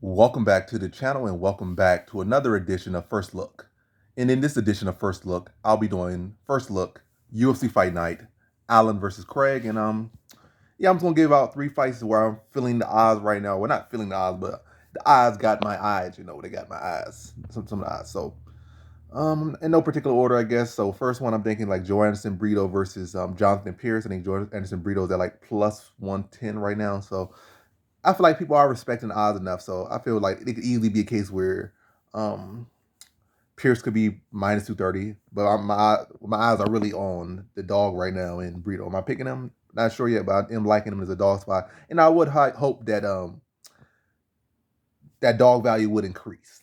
Welcome back to the channel and welcome back to another edition of First Look. And in this edition of First Look, I'll be doing First Look, UFC Fight Night, Allen versus Craig. And I'm just gonna give out three fights where I'm feeling the odds right now. Well, not feeling the odds, but the odds got my eyes, they got my eyes. Some of the odds. So in no particular order, I guess. So first one I'm thinking like Joe Anderson Brito versus Jonathan Pierce. I think Joe Anderson Brito's at like plus 110 right now. So I feel like people are respecting the odds enough, so I feel like it could easily be a case where um, Pierce could be minus 230, but my eyes are really on the dog right now in Brito. Am I picking him? Not sure yet, but I am liking him as a dog spot, and I would hope that that dog value would increase.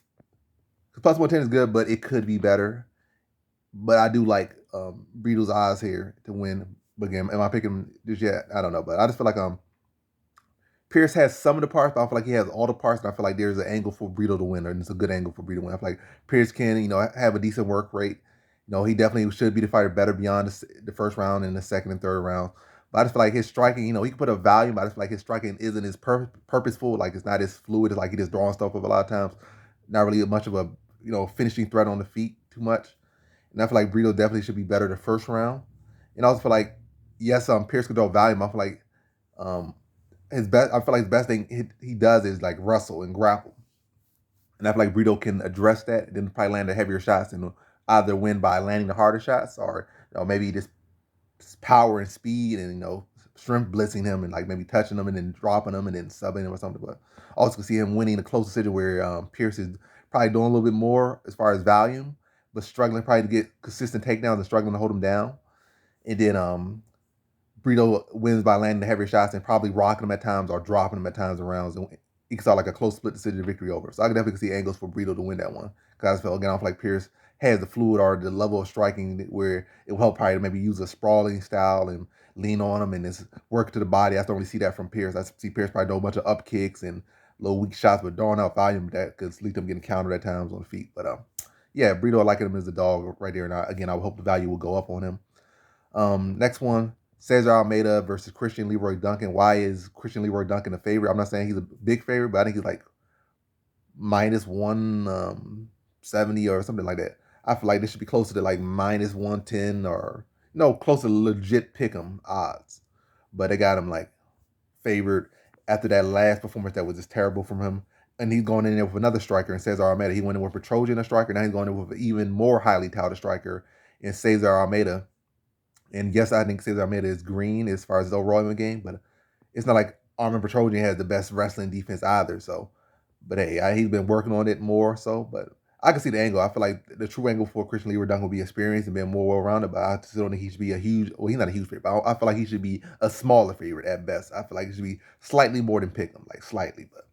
Plus 110 is good, but it could be better. But I do like Brito's odds here to win. But again, am I picking him just yet? I don't know, but I just feel like Pierce has some of the parts, but I feel like he has all the parts, and I feel like there's an angle for Brito to win, and it's a good angle for Brito to win. I feel like Pierce can, have a decent work rate. He definitely should be the fighter better beyond the first round and the second and third round. But I just feel like his striking, he can put a volume, but I just feel like his striking isn't as purposeful. Like it's not as fluid. It's like he just drawing stuff up a lot of times. Not really much of a, finishing threat on the feet too much. And I feel like Brito definitely should be better the first round. And I also feel like, yes, Pierce could draw volume. I feel like um, his best. I feel like his best thing he does is like wrestle and grapple, and I feel like Brito can address that, and then probably land the heavier shots and either win by landing the harder shots or maybe just power and speed and strength blitzing him and like maybe touching him and then dropping him and then subbing him or something. But also can see him winning a close decision where Pierce is probably doing a little bit more as far as volume, but struggling probably to get consistent takedowns and struggling to hold him down. And then Brito wins by landing the heavier shots and probably rocking them at times or dropping them at times in rounds. And he saw like a close split decision victory over. So I can definitely see angles for Brito to win that one. Because I just felt, again, I don't feel like Pierce has the fluid or the level of striking where it will help probably to maybe use a sprawling style and lean on him and just work to the body. I don't really see that from Pierce. I see Pierce probably do a bunch of up kicks and little weak shots, but drawing out volume that could lead them getting countered at times on the feet. But yeah, Brito, I like him as a dog right there. And again, I would hope the value will go up on him. Next one, Cesar Almeida versus Christian Leroy Duncan. Why is Christian Leroy Duncan a favorite? I'm not saying he's a big favorite, but I think he's like minus 170 or something like that. I feel like this should be closer to like minus 110 or no, closer to legit pick 'em odds. But they got him like favored after that last performance that was just terrible from him. And he's going in there with another striker in Cesar Almeida. He went in with a Trojan, a striker. Now he's going in with an even more highly touted striker in Cesar Almeida. And yes, I think Cesar Almeida is green as far as the overall in the game, but it's not like Armin Petrosian has the best wrestling defense either. So, but hey, he's been working on it more. So, but I can see the angle. I feel like the true angle for Christian Leroy Duncan will be experienced and being more well-rounded. But I still don't think he should be a huge. Well, he's not a huge favorite. But I feel like he should be a smaller favorite at best. I feel like he should be slightly more than Pick'em, like slightly. But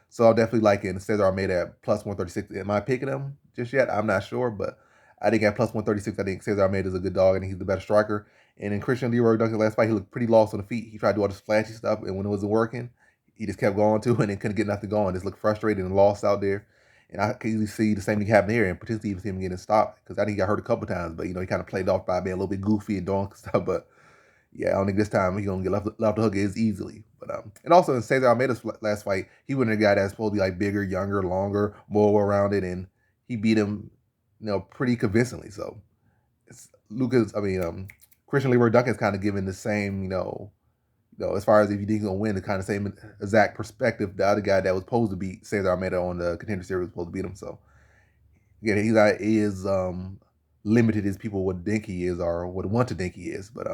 so I'll definitely like it. And Cesar Almeida at plus 136. Am I picking him just yet? I'm not sure, but I think at plus 136, I think Cesar Almeida is a good dog. I think he's the better striker. And in Christian Leroy Duncan's last fight, he looked pretty lost on the feet. He tried to do all this flashy stuff, and when it wasn't working, he just kept going to it and couldn't get nothing going. Just looked frustrated and lost out there. And I can easily see the same thing happen here, and potentially even see him getting stopped because I think he got hurt a couple times. But he kind of played off by being a little bit goofy and doing stuff. But yeah, I don't think this time he's gonna get left the hook as easily. But and also in Cesar Almeida's last fight, he went in a guy that's supposed to be like bigger, younger, longer, more well-rounded, and he beat him, pretty convincingly. So it's Lucas. I mean, Christian Leroy Duncan's kind of given the same, as far as if you think he's gonna win, the kind of same exact perspective the other guy that was supposed to beat Cesar Almeida on the Contender Series was supposed to beat him. So yeah, he is limited as people would think he is or would want to think he is. But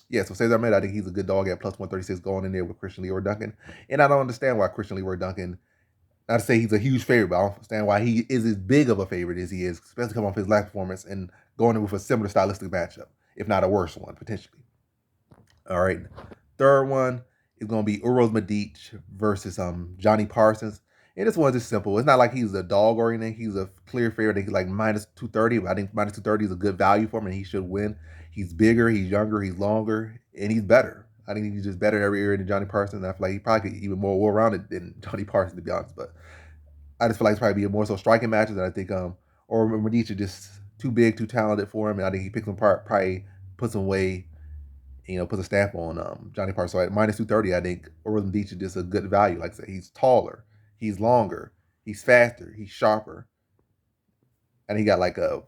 yeah, so Cesar Almeida, I think he's a good dog at plus 136 going in there with Christian Leroy Duncan. And I don't understand why Christian Leroy Duncan, not to say he's a huge favorite, but I don't understand why he is as big of a favorite as he is, especially coming off his last performance and going in with a similar stylistic matchup, if not a worse one, potentially. All right. Third one is going to be Uros Medic versus Johnny Parsons. And this one's just simple. It's not like he's a dog or anything. He's a clear favorite. I think he's like minus 230. But I think minus 230 is a good value for him, and he should win. He's bigger, he's younger, he's longer, and he's better. I think he's just better every area than Johnny Parsons. I feel like he probably could even more well-rounded than Johnny Parsons, to be honest. But I just feel like it's probably be more so striking matches. And I think or Medic is just too big, too talented for him. And I think he picks him apart, probably puts him away, puts a stamp on Johnny Parsons. So at minus 230, I think Orlando Medic is just a good value. Like I said, he's taller, he's longer, He's faster. He's sharper, and he got like a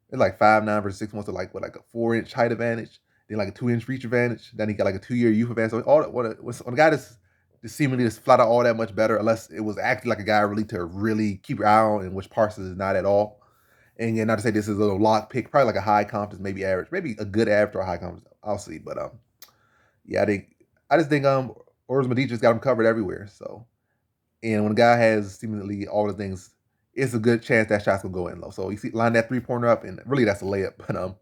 it's like 5'9" versus 6'1", so like what, like a 4-inch height advantage, then like a 2-inch reach advantage. Then he got like a 2-year youth advantage. So all that, on a guy that's just seemingly just flat out all that much better, unless it was acting like a guy really to really keep your eye on, in which Parsons is not at all. And again, not to say this is a little lock pick, probably like a high confidence, maybe average, maybe a good average or a high confidence. I'll see, but yeah, I just think Orz Medici got him covered everywhere. So, and when a guy has seemingly all the things, it's a good chance that shot's gonna go in low. So you see, line that 3-pointer up, and really that's a layup. But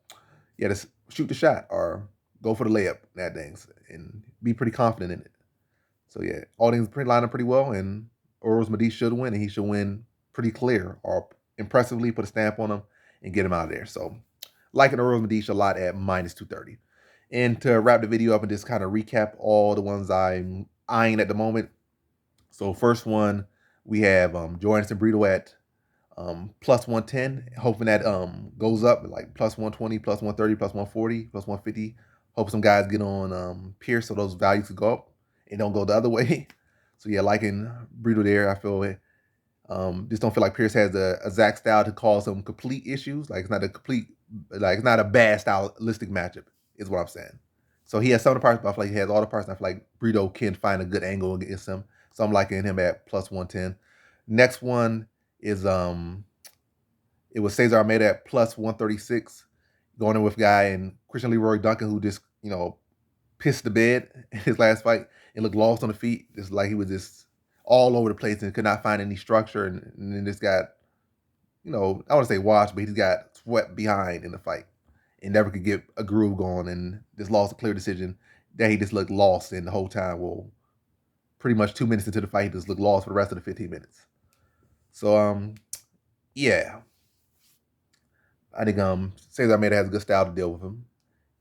yeah, just shoot the shot or go for the layup in that things and be pretty confident in it. So yeah, all things pretty line up pretty well, and Orz Medici should win, and he should win pretty clear or impressively, put a stamp on him and get him out of there. So liking Orz Medici a lot at -230. And to wrap the video up and just kind of recap all the ones I'm eyeing at the moment. So first one, we have Joanderson Brito at +110, hoping that goes up like +120, +130, +140, +150. Hope some guys get on Pierce so those values could go up and don't go the other way. So yeah, liking Brito there. I feel it. Just don't feel like Pierce has a Zach style to cause some complete issues. Like it's not a complete, like it's not a bad stylistic matchup, is what I'm saying. So he has some of the parts, but I feel like he has all the parts. And I feel like Brito can find a good angle against him. So I'm liking him at +110. Next one is it was Cesar Almeida at +136, going in with guy and Christian Leroy Duncan, who just pissed the bed in his last fight and looked lost on the feet, just like he was just all over the place and could not find any structure, and then just got, I want to say washed, but he just got swept behind in the fight and never could get a groove going, and just lost a clear decision that he just looked lost in the whole time. Well, pretty much 2 minutes into the fight, he just looked lost for the rest of the 15 minutes. So yeah, I think Cesar Almeida has a good style to deal with him.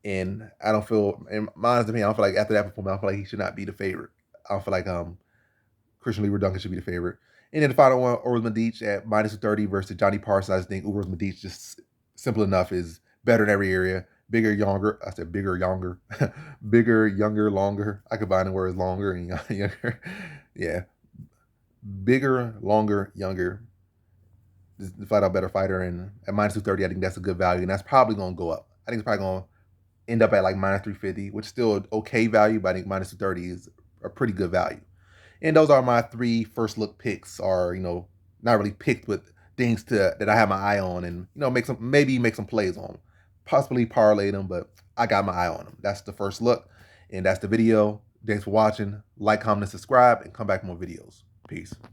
And I don't feel, in my honest opinion, I don't feel like after that performance, I feel like he should not be the favorite. I don't feel like Christian Leroy Duncan should be the favorite. And then the final one, Orz Medici at -230 versus Johnny Parsons. I just think Orz Medici, just simple enough, is better in every area. Bigger, younger. I said bigger, younger. Bigger, younger, longer. I combine the words longer and younger. Yeah. Bigger, longer, younger. Just flat out better fighter. And at -230, I think that's a good value. And that's probably going to go up. I think it's probably going to end up at like -350, which is still an okay value, but I think -230 is a pretty good value. And those are my 3 first look picks, or not really picked, with things that I have my eye on, and make some plays on, possibly parlay them, but I got my eye on them. That's the first look, and that's the video. Thanks for watching. Like, comment, and subscribe, and come back for more videos. Peace.